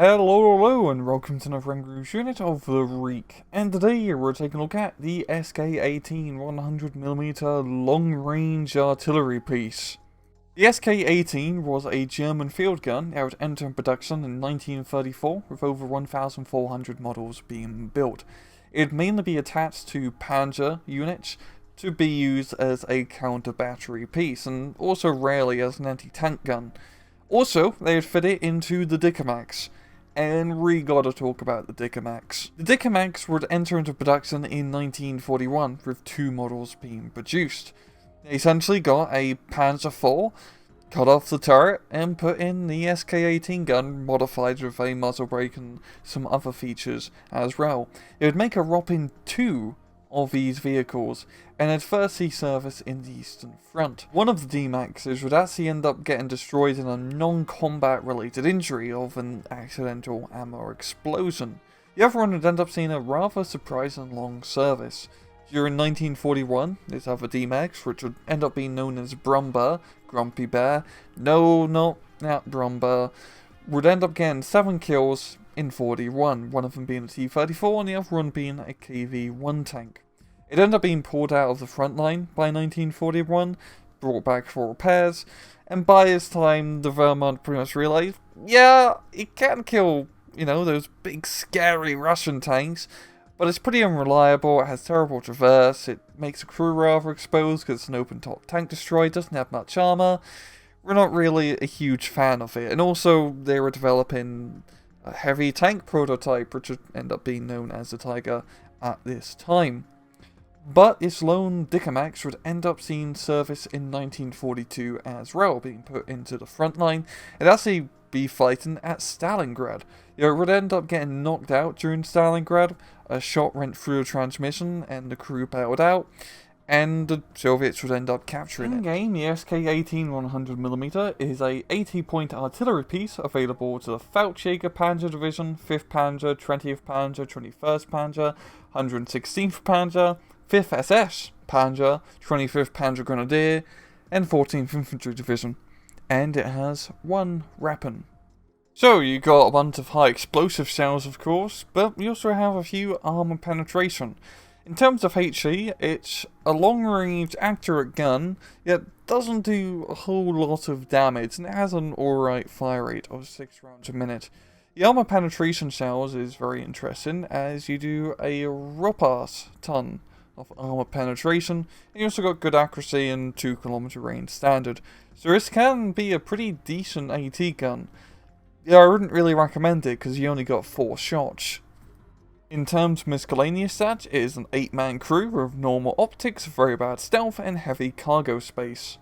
Hello, and welcome to another English unit of the week. And today we're taking a look at the SK-18 100mm long-range artillery piece. The SK-18 was a German field gun that would enter production in 1934 with over 1,400 models being built. It would mainly be attached to Panzer units to be used as a counter-battery piece, and also rarely as an anti-tank gun. Also, they would fit it into the Dicamax. And we gotta talk about the Dicamax. The Dicamax would enter into production in 1941 with two models being produced. They essentially got a Panzer IV, cut off the turret, and put in the SK-18 gun modified with a muzzle brake and some other features as well. It would make a whopping two of these vehicles, and at first see service in the Eastern Front. One of the D-Maxes would actually end up getting destroyed in a non-combat related injury of an accidental ammo explosion. The other one would end up seeing a rather surprising long service. During 1941, this other D-Max, which would end up being known as Brumber, Grumpy Bear, no, not that Brumber, would end up getting 7 kills in 41, one of them being a T-34 and the other one being a KV-1 tank. It ended up being pulled out of the front line by 1941, brought back for repairs, and by this time the Wehrmacht pretty much realised, yeah, it can kill, those big scary Russian tanks, but it's pretty unreliable, it has terrible traverse, it makes the crew rather exposed because it's an open-top tank destroyer, it doesn't have much armour. We're not really a huge fan of it, and also they were developing a heavy tank prototype, which would end up being known as the Tiger at this time. But its lone Dicamax would end up seeing service in 1942 as well, being put into the front line, and actually be fighting at Stalingrad. It would end up getting knocked out during Stalingrad, a shot went through the transmission, and the crew bailed out, and the Soviets would end up capturing it. In-game, the SK-18 100mm is a 80-point artillery piece available to the Feldjäger Panzer Division, 5th Panzer, 20th Panzer, 21st Panzer, 116th Panzer, 5th SS Panzer, 25th Panzer Grenadier, and 14th Infantry Division. And it has one weapon. So you got a bunch of high explosive shells, of course, but you also have a few armor penetration. In terms of HE, it's a long-range, accurate gun, yet doesn't do a whole lot of damage, and it has an alright fire rate of 6 rounds a minute. The armor penetration shells is very interesting, as you do a Ruppers ton of armor penetration, and you also got good accuracy and 2km range standard, so this can be a pretty decent AT gun. Yeah, I wouldn't really recommend it, because you only got 4 shots. In terms of miscellaneous stats, it is an 8-man crew with normal optics, very bad stealth, and heavy cargo space.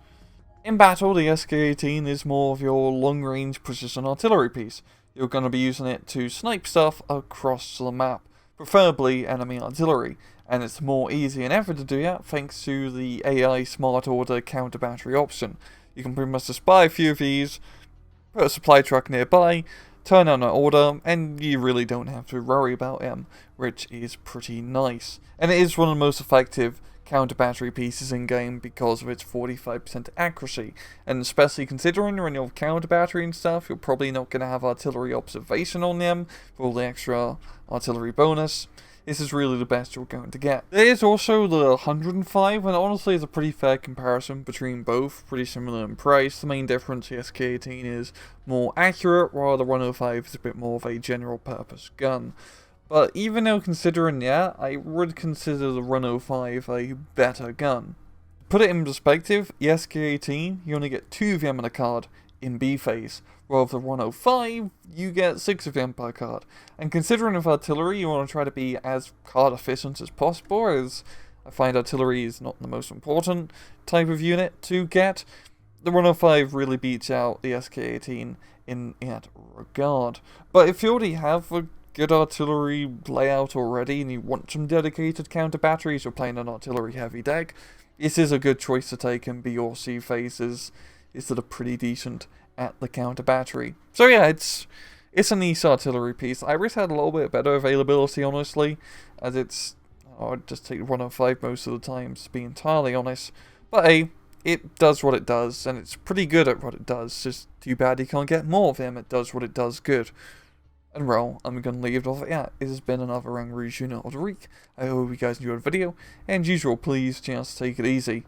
In battle, the SK-18 is more of your long-range precision artillery piece. You're going to be using it to snipe stuff across the map, preferably enemy artillery, and it's more easy than ever to do that thanks to the AI Smart Order counter-battery option. You can pretty much just buy a few of these, put a supply truck nearby, turn on an order, and you really don't have to worry about them, which is pretty nice. And it is one of the most effective counter-battery pieces in game because of its 45% accuracy, and especially considering when you're counter-battery and stuff, you're probably not going to have artillery observation on them for all the extra artillery bonus. This is really the best you're going to get. There is also the 105, and honestly is a pretty fair comparison between both, pretty similar in price. The main difference, the SK-18 is more accurate, while the 105 is a bit more of a general purpose gun. But even though considering that, I would consider the 105 a better gun. To put it in perspective, the SK-18, you only get 2 of them on a card in B phase, while with the 105, you get 6 of them per card. And considering with artillery, you want to try to be as card efficient as possible, as I find artillery is not the most important type of unit to get, the 105 really beats out the SK-18 in that regard. But if you already have a good artillery layout already, and you want some dedicated counter batteries, or playing an artillery heavy deck, this is a good choice to take, and B or C phases is sort of pretty decent at the counter battery. So yeah, it's a nice artillery piece. I wish it had a little bit better availability, honestly, as I'd just take 105 most of the time, to be entirely honest. But hey, it does what it does, and it's pretty good at what it does. Just too bad you can't get more of him. It does what it does good. And well, I'm going to leave it off at that. It has been another Rangaroo's Unit of the Week. I hope you guys enjoyed the video, and usual, please just take it easy.